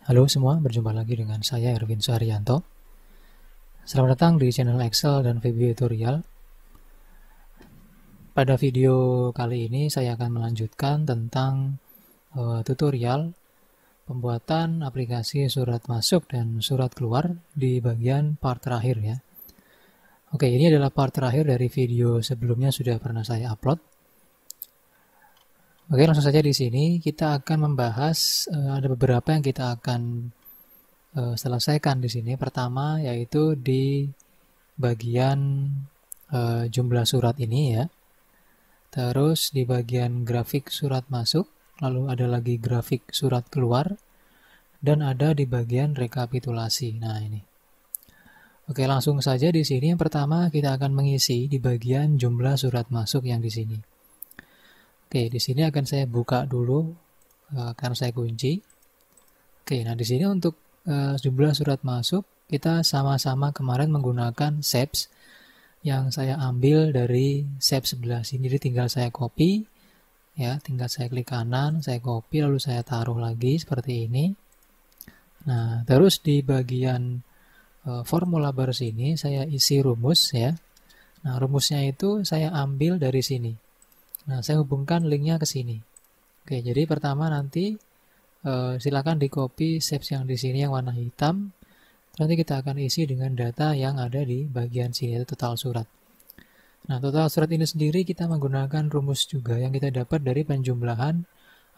Halo semua, berjumpa lagi dengan saya Erwin Suharyanto. Selamat datang di channel Excel dan VB Tutorial. Pada video kali ini saya akan melanjutkan tentang tutorial pembuatan aplikasi surat masuk dan surat keluar di bagian part terakhir ya. Oke, ini adalah part terakhir dari video sebelumnya sudah pernah saya upload. Oke, langsung saja di sini kita akan membahas ada beberapa yang kita akan selesaikan di sini. Pertama yaitu di bagian jumlah surat ini ya. Terus di bagian grafik surat masuk, lalu ada lagi grafik surat keluar, dan ada di bagian rekapitulasi. Nah ini. Oke, langsung saja di sini. Yang pertama kita akan mengisi di bagian jumlah surat masuk yang di sini. Oke, di sini akan saya buka dulu karena saya kunci. Oke, nah di sini untuk jumlah surat masuk kita sama-sama kemarin menggunakan shapes yang saya ambil dari shape sebelah sini. Jadi tinggal saya copy ya, tinggal saya klik kanan, saya copy lalu saya taruh lagi seperti ini. Nah, terus di bagian formula bar sini saya isi rumus ya. Nah, rumusnya itu saya ambil dari sini. Nah, saya hubungkan linknya ke sini. Oke, jadi pertama nanti silakan di copy shapes yang di sini yang warna hitam. Nanti kita akan isi dengan data yang ada di bagian sini, itu total surat. Nah, total surat ini sendiri kita menggunakan rumus juga yang kita dapat dari penjumlahan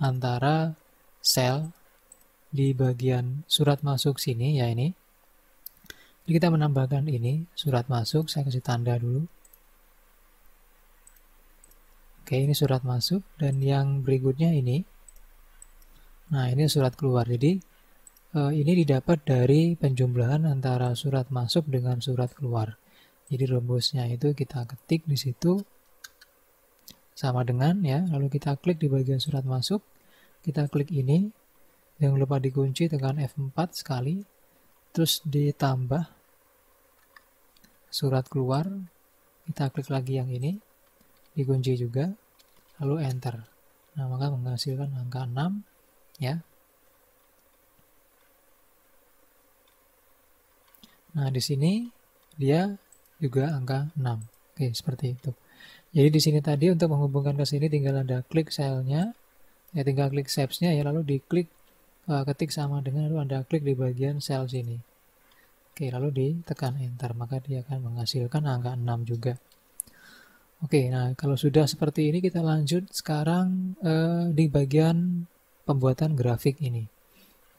antara sel di bagian surat masuk sini ya ini. Jadi kita menambahkan ini surat masuk, saya kasih tanda dulu. Oke, ini surat masuk dan yang berikutnya ini. Nah, ini surat keluar. Jadi ini didapat dari penjumlahan antara surat masuk dengan surat keluar. Jadi rumusnya itu kita ketik di situ sama dengan ya, lalu kita klik di bagian surat masuk, kita klik ini, jangan lupa dikunci tekan F4 sekali, terus ditambah surat keluar, kita klik lagi yang ini, dikunci juga, lalu enter. Nah, maka menghasilkan angka 6 ya. Nah, di sini dia juga angka 6. Oke, seperti itu. Jadi di sini tadi untuk menghubungkan ke sini tinggal ada klik selnya, ya tinggal klik shapes-nya ya, lalu diklik ketik sama dengan, lalu Anda klik di bagian sel sini. Oke, lalu ditekan enter, maka dia akan menghasilkan angka 6 juga. Oke, nah kalau sudah seperti ini kita lanjut sekarang di bagian pembuatan grafik ini.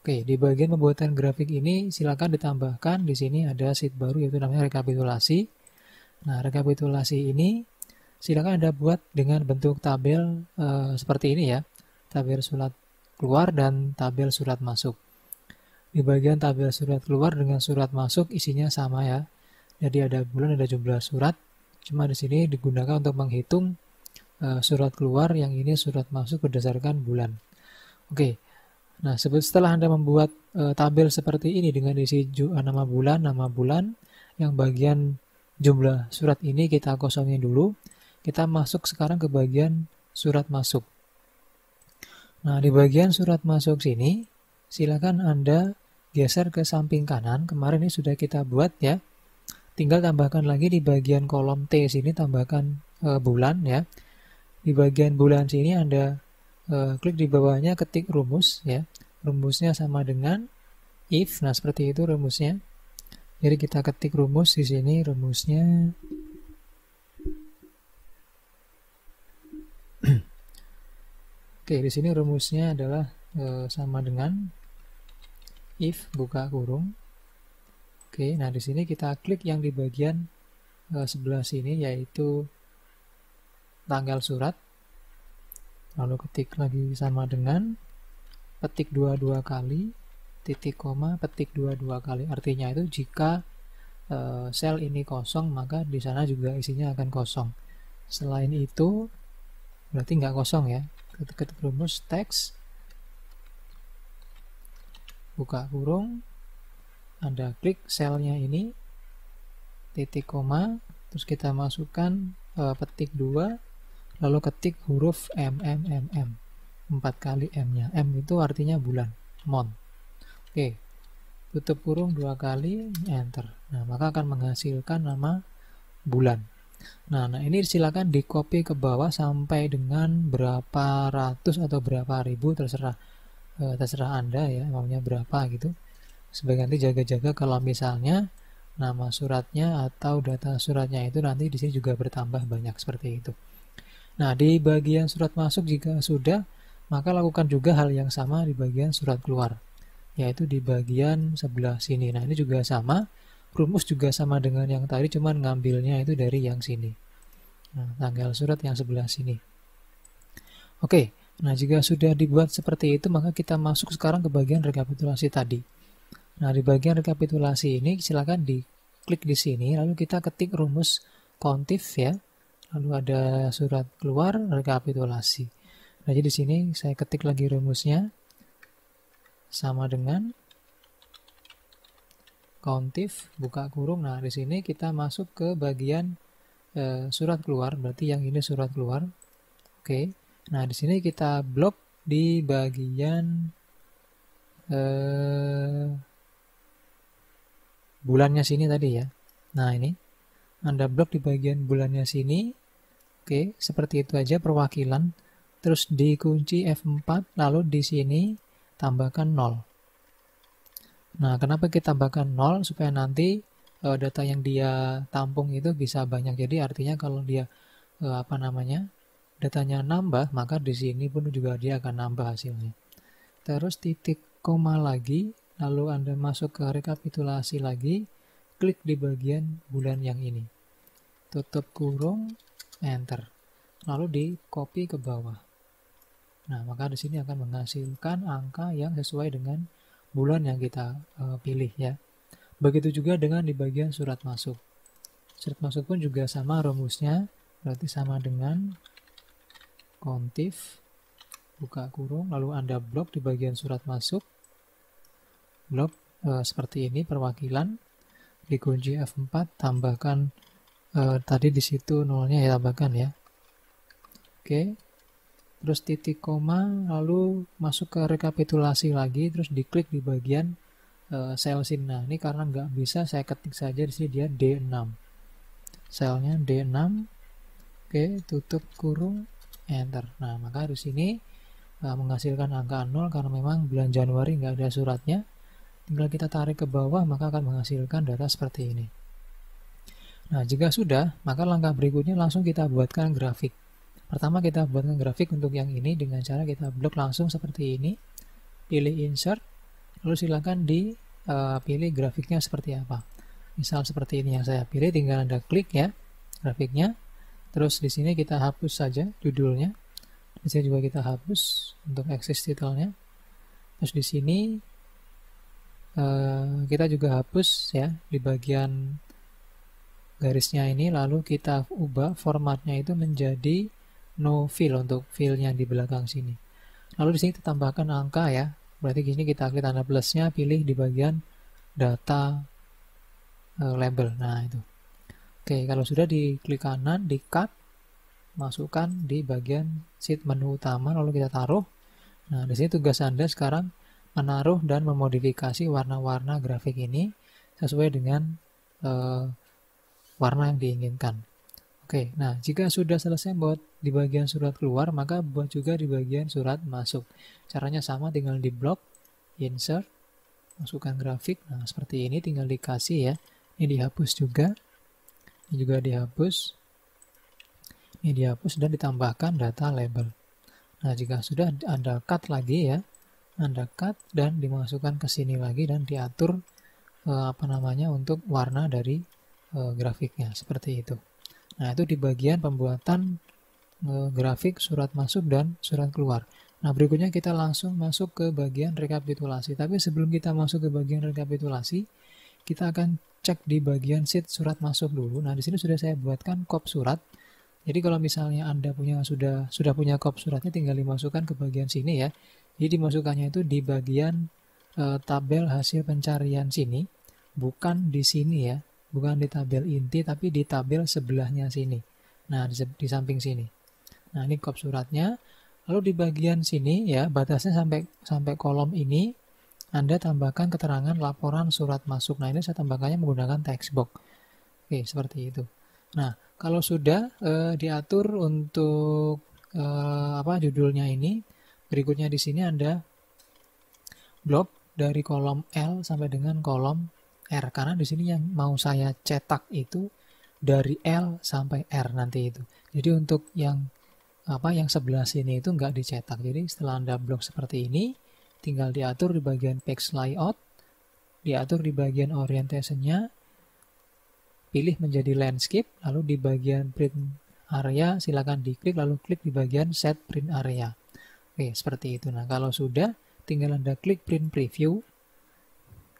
Oke, di bagian pembuatan grafik ini silakan ditambahkan di sini ada sheet baru yaitu namanya rekapitulasi. Nah, rekapitulasi ini silakan Anda buat dengan bentuk tabel seperti ini ya. Tabel surat keluar dan tabel surat masuk. Di bagian tabel surat keluar dengan surat masuk isinya sama ya. Jadi ada bulan, ada jumlah surat. Cuma di sini digunakan untuk menghitung surat keluar, yang ini surat masuk berdasarkan bulan. Oke. Nah, setelah Anda membuat tabel seperti ini dengan isi nama bulan, yang bagian jumlah surat ini kita kosongin dulu. Kita masuk sekarang ke bagian surat masuk. Nah, di bagian surat masuk sini, silakan Anda geser ke samping kanan. Kemarin ini sudah kita buat ya. Tinggal tambahkan lagi di bagian kolom T sini, tambahkan bulan ya. Di bagian bulan sini Anda klik di bawahnya, ketik rumus ya. Rumusnya sama dengan if. Nah, seperti itu rumusnya. Jadi kita ketik rumus di sini, rumusnya oke, di sini rumusnya adalah sama dengan if buka kurung. Oke, nah di sini kita klik yang di bagian sebelah sini yaitu tanggal surat. Lalu ketik lagi sama dengan, petik 22 kali, titik koma, petik 22 kali. Artinya itu jika sel ini kosong, maka di sana juga isinya akan kosong. Selain itu, berarti nggak kosong ya. Ketik rumus teks, buka kurung, Anda klik selnya ini, titik koma, terus kita masukkan petik 2, lalu ketik huruf M, 4 kali M-nya. M itu artinya bulan, month. Oke, tutup kurung 2 kali, enter. Nah, maka akan menghasilkan nama bulan. Nah, ini silakan di copy ke bawah sampai dengan berapa ratus atau berapa ribu, terserah terserah Anda ya, maunya berapa gitu. Sebagai nanti jaga-jaga kalau misalnya nama suratnya atau data suratnya itu nanti di sini juga bertambah banyak seperti itu. Nah, di bagian surat masuk jika sudah, maka lakukan juga hal yang sama di bagian surat keluar, yaitu di bagian sebelah sini. Nah, ini juga sama, rumus juga sama dengan yang tadi, cuman ngambilnya itu dari yang sini. Nah, tanggal surat yang sebelah sini. Oke, nah jika sudah dibuat seperti itu, maka kita masuk sekarang ke bagian rekapitulasi tadi. Nah, di bagian rekapitulasi ini silakan diklik di sini, lalu kita ketik rumus kontif ya. Lalu ada surat keluar, rekapitulasi. Nah, jadi di sini saya ketik lagi rumusnya sama dengan kontif buka kurung. Nah, di sini kita masuk ke bagian surat keluar, berarti yang ini surat keluar. Oke. Nah, di sini kita blok di bagian bulannya sini tadi ya. Nah, ini Anda blok di bagian bulannya sini. Oke, seperti itu aja perwakilan. Terus dikunci F4, lalu di sini tambahkan 0. Nah, kenapa kita tambahkan 0? Supaya nanti data yang dia tampung itu bisa banyak. Jadi artinya kalau dia datanya nambah, maka di sini pun juga dia akan nambah hasilnya. Terus titik koma lagi, lalu Anda masuk ke rekapitulasi lagi, klik di bagian bulan yang ini. Tutup kurung, enter. Lalu di copy ke bawah. Nah, maka di sini akan menghasilkan angka yang sesuai dengan bulan yang kita pilih ya. Begitu juga dengan di bagian surat masuk. Surat masuk pun juga sama rumusnya, berarti sama dengan kontif buka kurung, lalu Anda blok di bagian surat masuk. Blok seperti ini perwakilan, dikunci F4, tambahkan tadi di situ nolnya ya, tambahkan ya. Oke. Terus titik koma, lalu masuk ke rekapitulasi lagi, terus diklik di bagian sel sini. Nah, ini karena nggak bisa, saya ketik saja di sini dia D6. Selnya D6. Oke, tutup kurung, enter. Nah, maka di sini menghasilkan angka 0 karena memang bulan Januari nggak ada suratnya. Tinggal kita tarik ke bawah, maka akan menghasilkan data seperti ini. Nah, jika sudah, maka langkah berikutnya langsung kita buatkan grafik. Pertama kita buatkan grafik untuk yang ini dengan cara kita blok langsung seperti ini. Pilih insert, lalu silakan dipilih grafiknya seperti apa. Misal seperti ini yang saya pilih, tinggal Anda klik ya grafiknya. Terus di sini kita hapus saja judulnya. Di sini juga kita hapus untuk access titelnya. Terus di sini kita juga hapus ya di bagian garisnya ini, lalu kita ubah formatnya itu menjadi no fill untuk fill-nya di belakang sini. Lalu di sini kita tambahkan angka ya. Berarti di sini kita klik tanda plusnya, pilih di bagian data label. Nah, itu. Oke, kalau sudah diklik kanan, di cut, masukkan di bagian sheet menu utama, lalu kita taruh. Nah, di sini tugas Anda sekarang menaruh dan memodifikasi warna-warna grafik ini sesuai dengan warna yang diinginkan. Oke, nah jika sudah selesai buat di bagian surat keluar, maka buat juga di bagian surat masuk. Caranya sama, tinggal di blok, insert, masukkan grafik. Nah, seperti ini tinggal dikasih ya. Ini dihapus juga. Ini juga dihapus. Ini dihapus dan ditambahkan data label. Nah, jika sudah Anda cut lagi ya. Anda cut dan dimasukkan ke sini lagi dan diatur untuk warna dari grafiknya seperti itu. Nah, itu di bagian pembuatan grafik surat masuk dan surat keluar. Nah, berikutnya kita langsung masuk ke bagian rekapitulasi. Tapi sebelum kita masuk ke bagian rekapitulasi, kita akan cek di bagian sheet surat masuk dulu. Nah, di sini sudah saya buatkan kop surat. Jadi kalau misalnya Anda sudah punya kop suratnya, tinggal dimasukkan ke bagian sini ya. Jadi dimasukkannya itu di bagian tabel hasil pencarian sini, bukan di sini ya. Bukan di tabel inti, tapi di tabel sebelahnya sini. Nah, di samping sini. Nah, ini kop suratnya. Lalu di bagian sini ya, batasnya sampai kolom ini. Anda tambahkan keterangan laporan surat masuk. Nah, ini saya tambahkannya menggunakan text box. Oke, seperti itu. Nah, kalau sudah diatur untuk judulnya ini, berikutnya di sini Anda blok dari kolom L sampai dengan kolom R, karena di sini yang mau saya cetak itu dari L sampai R nanti itu. Jadi untuk yang sebelah sini itu nggak dicetak. Jadi setelah Anda blok seperti ini, tinggal diatur di bagian page layout, diatur di bagian orientation-nya, pilih menjadi landscape, lalu di bagian print area silakan diklik, lalu klik di bagian set print area. Oke, seperti itu. Nah, kalau sudah, tinggal Anda klik print preview,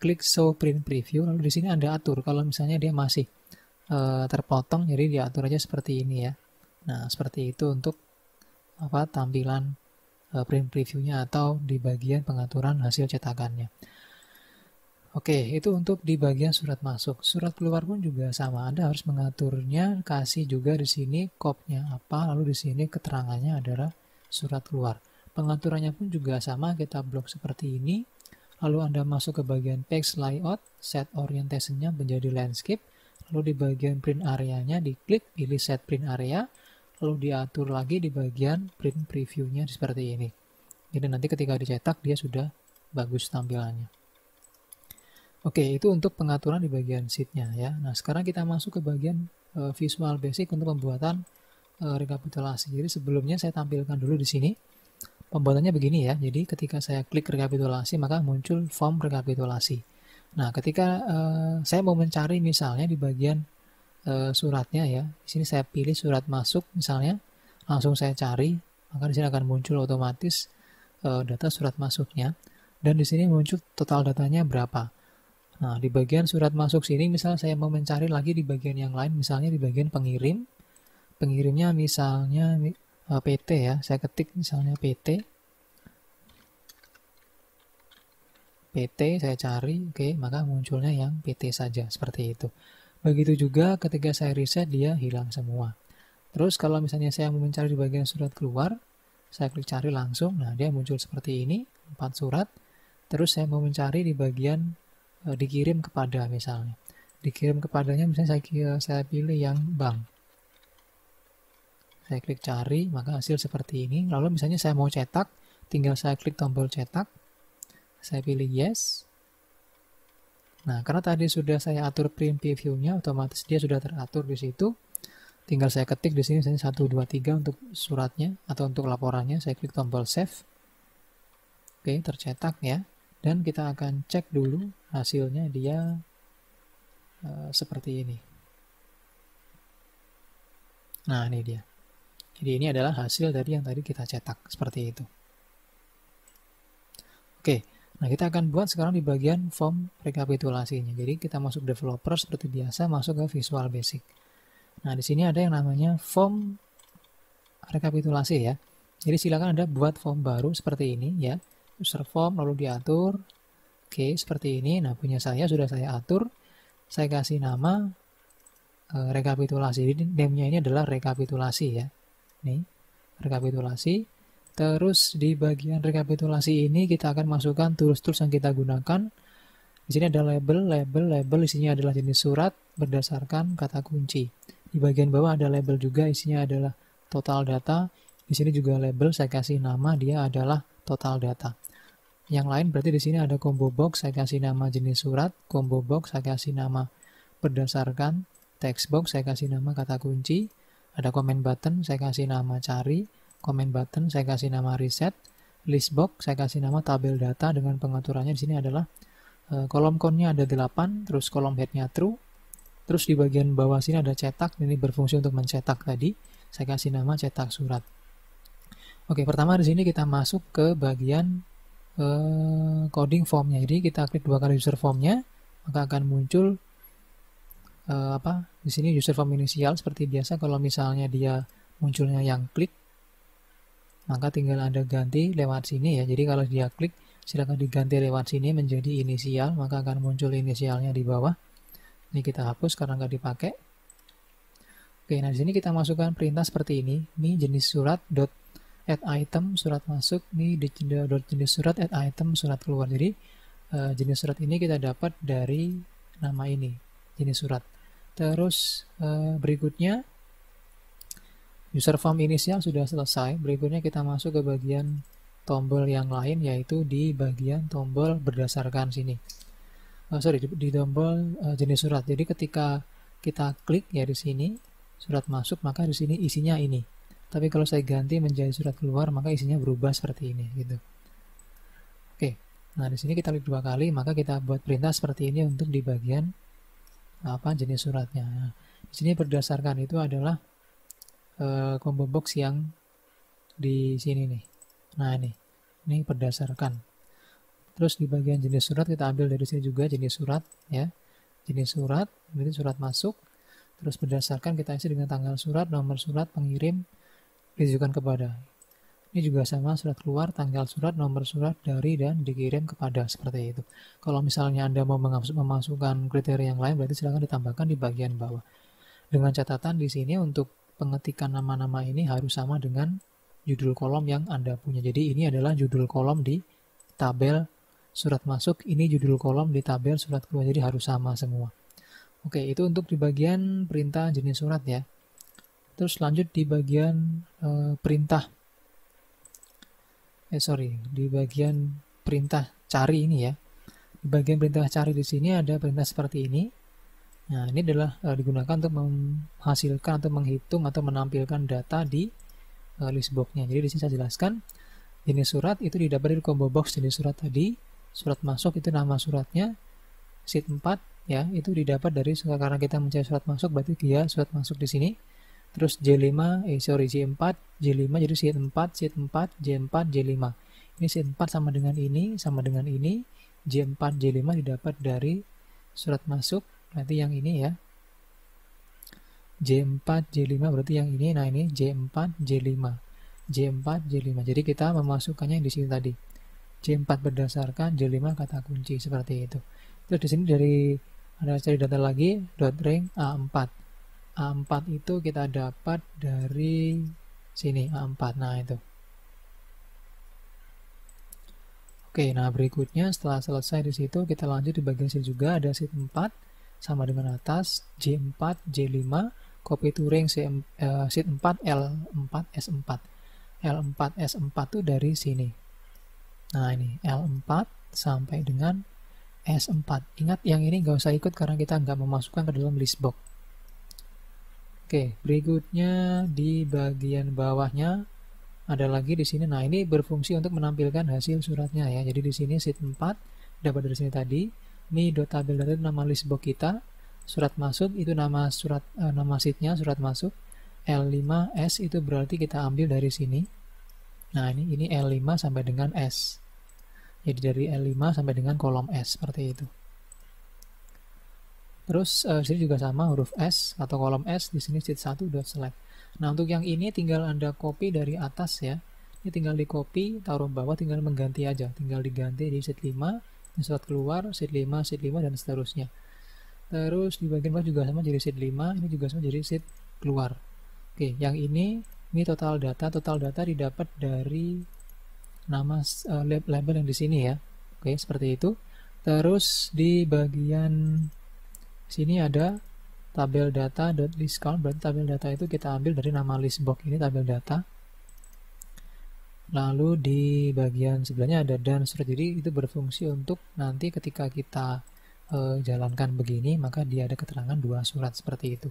klik show print preview, lalu di sini Anda atur kalau misalnya dia masih terpotong, jadi diatur aja seperti ini ya. Nah, seperti itu untuk tampilan print previewnya atau di bagian pengaturan hasil cetakannya. Oke, itu untuk di bagian surat masuk. Surat keluar pun juga sama. Anda harus mengaturnya, kasih juga di sini kopnya apa, lalu di sini keterangannya adalah surat keluar. Pengaturannya pun juga sama, kita blok seperti ini. Lalu Anda masuk ke bagian page layout, set orientation-nya menjadi landscape, lalu di bagian print area-nya diklik, pilih set print area, lalu diatur lagi di bagian print preview-nya seperti ini. Jadi nanti ketika dicetak dia sudah bagus tampilannya. Oke, itu untuk pengaturan di bagian sheet-nya ya. Nah, sekarang kita masuk ke bagian Visual Basic untuk pembuatan rekapitulasi. Jadi sebelumnya saya tampilkan dulu di sini. Pembuatannya begini ya. Jadi ketika saya klik rekapitulasi, maka muncul form rekapitulasi. Nah, ketika saya mau mencari misalnya di bagian suratnya ya. Di sini saya pilih surat masuk misalnya, langsung saya cari, maka di sini akan muncul otomatis data surat masuknya, dan di sini muncul total datanya berapa. Nah, di bagian surat masuk sini, misalnya saya mau mencari lagi di bagian yang lain, misalnya di bagian pengirim, pengirimnya misalnya PT ya, saya ketik misalnya PT, saya cari, oke, maka munculnya yang PT saja, seperti itu. Begitu juga ketika saya reset, dia hilang semua. Terus kalau misalnya saya mau mencari di bagian surat keluar, saya klik cari langsung, nah dia muncul seperti ini, 4 surat. Terus saya mau mencari di bagian dikirim kepada misalnya. Dikirim kepadanya misalnya saya pilih yang bank. Saya klik cari, maka hasil seperti ini. Lalu misalnya saya mau cetak, tinggal saya klik tombol cetak. Saya pilih yes. Nah, karena tadi sudah saya atur print preview-nya, otomatis dia sudah teratur di situ. Tinggal saya ketik di sini misalnya 1 2 3 untuk suratnya atau untuk laporannya, saya klik tombol save. Oke, tercetak ya. Dan kita akan cek dulu hasilnya dia seperti ini. Nah, ini dia. Jadi ini adalah hasil dari yang tadi kita cetak, seperti itu. Oke, nah kita akan buat sekarang di bagian form rekapitulasinya. Jadi kita masuk developer seperti biasa, masuk ke Visual Basic. Nah, di sini ada yang namanya form rekapitulasi ya. Jadi silakan Anda buat form baru seperti ini ya. User form lalu diatur. Oke, seperti ini. Nah, punya saya sudah saya atur. Saya kasih nama rekapitulasi. Jadi name-nya ini adalah rekapitulasi ya. Nih, rekapitulasi. Terus di bagian rekapitulasi ini kita akan masukkan tools-tools yang kita gunakan. Di sini ada label. Isinya adalah jenis surat berdasarkan kata kunci. Di bagian bawah ada label juga, isinya adalah total data. Di sini juga label, saya kasih nama, dia adalah total data. Yang lain berarti di sini ada combo box, saya kasih nama jenis surat, combo box, saya kasih nama berdasarkan, text box, saya kasih nama kata kunci, ada comment button, saya kasih nama cari, comment button, saya kasih nama reset, list box, saya kasih nama tabel data dengan pengaturannya di sini adalah kolom count-nya ada 8, terus kolom head-nya true, terus di bagian bawah sini ada cetak, ini berfungsi untuk mencetak tadi, saya kasih nama cetak surat. Oke, pertama di sini kita masuk ke bagian coding formnya. Jadi kita klik 2 kali user formnya, maka akan muncul di sini user form inisial seperti biasa. Kalau misalnya dia munculnya yang klik, maka tinggal Anda ganti lewat sini ya. Jadi kalau dia klik, silakan diganti lewat sini menjadi inisial, maka akan muncul inisialnya di bawah. Ini kita hapus karena nggak dipakai. Oke, nah di sini kita masukkan perintah seperti ini. Ini jenis surat add item surat masuk, ini jenis surat add item surat keluar. Jadi jenis surat ini kita dapat dari nama ini, jenis surat. Terus berikutnya user form inisial sudah selesai. Berikutnya kita masuk ke bagian tombol yang lain, yaitu di bagian tombol berdasarkan sini. Di tombol jenis surat. Jadi ketika kita klik ya di sini surat masuk, maka di sini isinya ini. Tapi kalau saya ganti menjadi surat keluar, maka isinya berubah seperti ini gitu. Oke. Nah, di sini kita klik 2 kali, maka kita buat perintah seperti ini untuk di bagian jenis suratnya. Nah, di sini berdasarkan itu adalah combo box yang di sini nih. Nah, ini berdasarkan. Terus di bagian jenis surat kita ambil dari sini juga jenis surat ya. Jenis surat, ini surat masuk. Terus berdasarkan kita isi dengan tanggal surat, nomor surat, pengirim, ditujukan kepada. Ini juga sama, surat keluar, tanggal surat, nomor surat, dari, dan dikirim kepada, seperti itu. Kalau misalnya Anda mau memasukkan kriteria yang lain, berarti silakan ditambahkan di bagian bawah. Dengan catatan di sini untuk pengetikan nama-nama ini harus sama dengan judul kolom yang Anda punya. Jadi ini adalah judul kolom di tabel surat masuk, ini judul kolom di tabel surat keluar, jadi harus sama semua. Oke, itu untuk di bagian perintah jenis surat ya. Terus lanjut di bagian di bagian perintah cari ini ya. Di bagian perintah cari di sini ada perintah seperti ini. Nah, ini adalah digunakan untuk menghasilkan atau menghitung atau menampilkan data di list box-nya. Jadi di sini saya jelaskan jenis surat itu didapat dari combo box jenis surat tadi. Surat masuk itu nama suratnya. Sheet 4 ya, itu didapat dari karena kita mencari surat masuk, berarti dia surat masuk di sini. Terus J4, J5 jadi sheet 4, J4, J5. Ini sheet 4 sama dengan ini, J4, J5 didapat dari surat masuk, berarti yang ini ya. J4, J5 berarti yang ini, nah ini J4, J5. J4, J5. Jadi kita memasukkannya di sini tadi. J4 berdasarkan, J5 kata kunci, seperti itu. Terus di sini ada cari data lagi, .rank A4. A4 itu kita dapat dari sini, A4. Nah, itu. Oke, nah berikutnya setelah selesai di situ, kita lanjut di bagian sini juga ada sheet 4 sama dengan atas, J4, J5, copy to rank sheet 4, L4, S4. L4, S4 itu dari sini. Nah, ini L4 sampai dengan S4. Ingat yang ini nggak usah ikut karena kita nggak memasukkan ke dalam list box. Oke, berikutnya di bagian bawahnya ada lagi di sini. Nah, ini berfungsi untuk menampilkan hasil suratnya ya. Jadi di sini sheet 4 dapat dari sini tadi. Ini tabel data itu nama list box kita. Surat masuk itu nama sheetnya, surat masuk. L5S itu berarti kita ambil dari sini. Nah, ini L5 sampai dengan S. Jadi dari L5 sampai dengan kolom S seperti itu. Terus sini juga sama huruf S atau kolom S, di sini sheet 1.select. Nah, untuk yang ini tinggal Anda copy dari atas ya. Ini tinggal di copy, taruh bawah, tinggal mengganti aja. Tinggal diganti di sheet 5, ini surat keluar, sheet 5, dan seterusnya. Terus di bagian bawah juga sama jadi sheet 5, ini juga sama jadi sheet keluar. Oke, yang ini total data. Total data didapat dari nama label yang di sini ya. Oke, seperti itu. Terus di bagian sini ada tabel data.list count, berarti tabel data itu kita ambil dari nama list box ini, tabel data. Lalu di bagian sebelahnya ada dan surat, jadi itu berfungsi untuk nanti ketika kita jalankan begini, maka dia ada keterangan 2 surat seperti itu.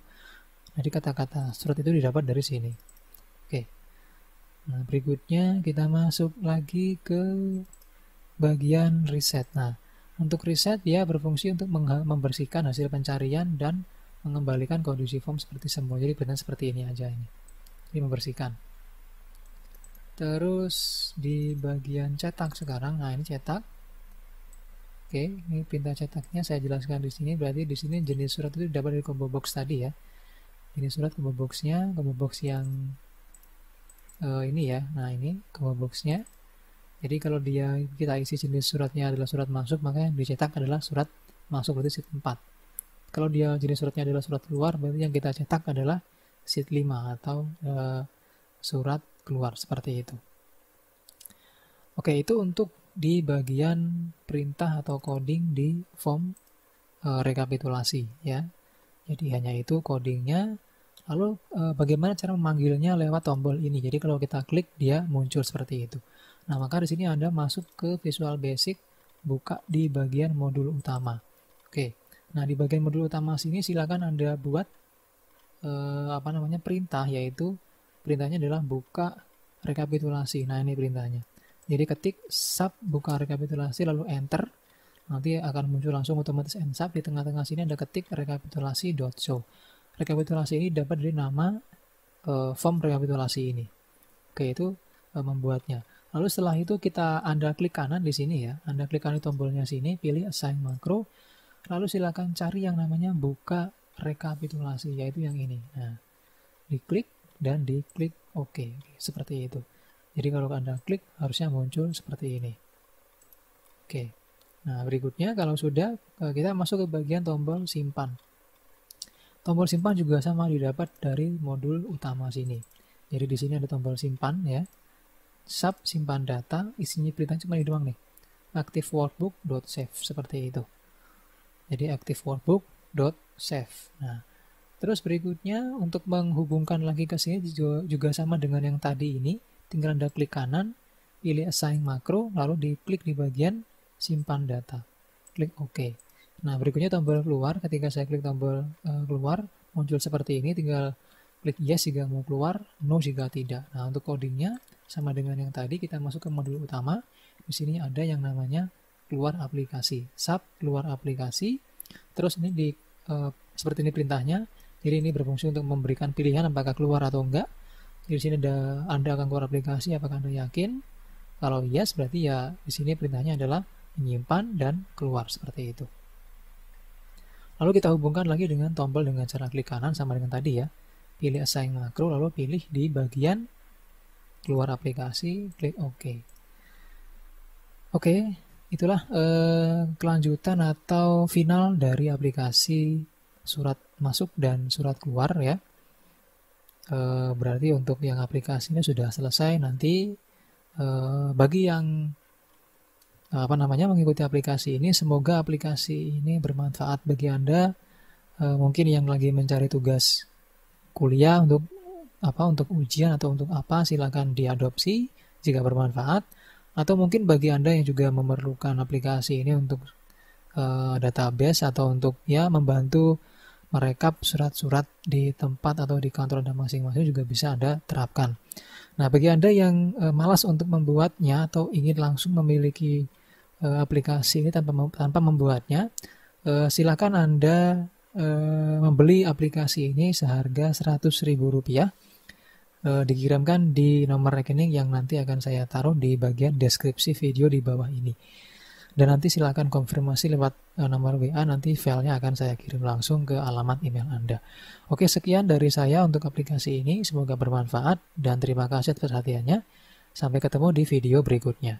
Jadi kata-kata surat itu didapat dari sini. Oke. Nah, berikutnya kita masuk lagi ke bagian reset. Nah, untuk reset dia berfungsi untuk membersihkan hasil pencarian dan mengembalikan kondisi form seperti semula. Jadi benar seperti ini aja ini. Ini membersihkan. Terus di bagian cetak sekarang, nah ini cetak. Oke, ini pinta cetaknya saya jelaskan di sini. Berarti di sini jenis surat itu dapat dari combo box tadi ya. Jenis surat combo boxnya, combo box yang ini ya. Nah ini combo boxnya. Jadi kalau kita isi jenis suratnya adalah surat masuk, maka yang dicetak adalah surat masuk, berarti sheet 4. Kalau dia jenis suratnya adalah surat keluar, berarti yang kita cetak adalah sheet 5 atau surat keluar, seperti itu. Oke, itu untuk di bagian perintah atau coding di form rekapitulasi ya. Jadi hanya itu codingnya. Lalu bagaimana cara memanggilnya lewat tombol ini? Jadi kalau kita klik dia muncul seperti itu. Nah, maka di sini Anda masuk ke Visual Basic, buka di bagian modul utama. Oke. Nah, di bagian modul utama sini silakan Anda buat perintah, yaitu perintahnya adalah buka rekapitulasi. Nah, ini perintahnya. Jadi ketik sub buka rekapitulasi lalu enter, nanti akan muncul langsung otomatis ensub. Di tengah-tengah sini Anda ketik rekapitulasi.show. Rekapitulasi ini dapat dari nama form rekapitulasi ini. Oke, itu membuatnya. Lalu setelah itu Anda klik kanan di sini ya. Anda klik kanan di tombolnya sini, pilih assign makro. Lalu silakan cari yang namanya buka rekapitulasi, yaitu yang ini. Nah, diklik dan diklik OK. Seperti itu. Jadi kalau Anda klik harusnya muncul seperti ini. Oke. Nah, berikutnya kalau sudah kita masuk ke bagian tombol simpan. Tombol simpan juga sama didapat dari modul utama sini. Jadi di sini ada tombol simpan ya. Sub simpan data, isinya perintah cuma ini doang nih. activeworkbook.save seperti itu. Jadi activeworkbook.save. Nah, terus berikutnya untuk menghubungkan lagi ke sini juga sama dengan yang tadi ini. Tinggal Anda klik kanan, pilih assign makro, lalu diklik di bagian simpan data. Klik OK. Nah, berikutnya tombol keluar. Ketika saya klik tombol keluar, muncul seperti ini. Tinggal klik yes jika mau keluar, no jika tidak. Nah, untuk codingnya sama dengan yang tadi, kita masuk ke modul utama. Di sini ada yang namanya keluar aplikasi. Sub keluar aplikasi. Terus ini seperti ini perintahnya. Jadi ini berfungsi untuk memberikan pilihan apakah keluar atau enggak. Di sini Anda akan keluar aplikasi, apakah Anda yakin? Kalau yes, berarti ya di sini perintahnya adalah menyimpan dan keluar seperti itu. Lalu kita hubungkan lagi dengan tombol dengan cara klik kanan sama dengan tadi ya. Pilih assign makro, lalu pilih di bagian keluar aplikasi, klik OK. Oke, itulah kelanjutan atau final dari aplikasi surat masuk dan surat keluar ya. Berarti untuk yang aplikasinya sudah selesai. Nanti bagi yang mengikuti aplikasi ini, semoga aplikasi ini bermanfaat bagi Anda. Mungkin yang lagi mencari tugas kuliah untuk ujian atau untuk apa, silakan diadopsi jika bermanfaat. Atau mungkin bagi Anda yang juga memerlukan aplikasi ini untuk database atau untuk membantu merekap surat-surat di tempat atau di kantor Anda masing-masing, juga bisa Anda terapkan. Nah, bagi Anda yang malas untuk membuatnya atau ingin langsung memiliki aplikasi ini tanpa membuatnya, silakan Anda membeli aplikasi ini seharga Rp100.000, dikirimkan di nomor rekening yang nanti akan saya taruh di bagian deskripsi video di bawah ini. Dan nanti silakan konfirmasi lewat nomor WA, nanti filenya akan saya kirim langsung ke alamat email Anda. Oke, sekian dari saya untuk aplikasi ini, semoga bermanfaat dan terima kasih atas perhatiannya. Sampai ketemu di video berikutnya.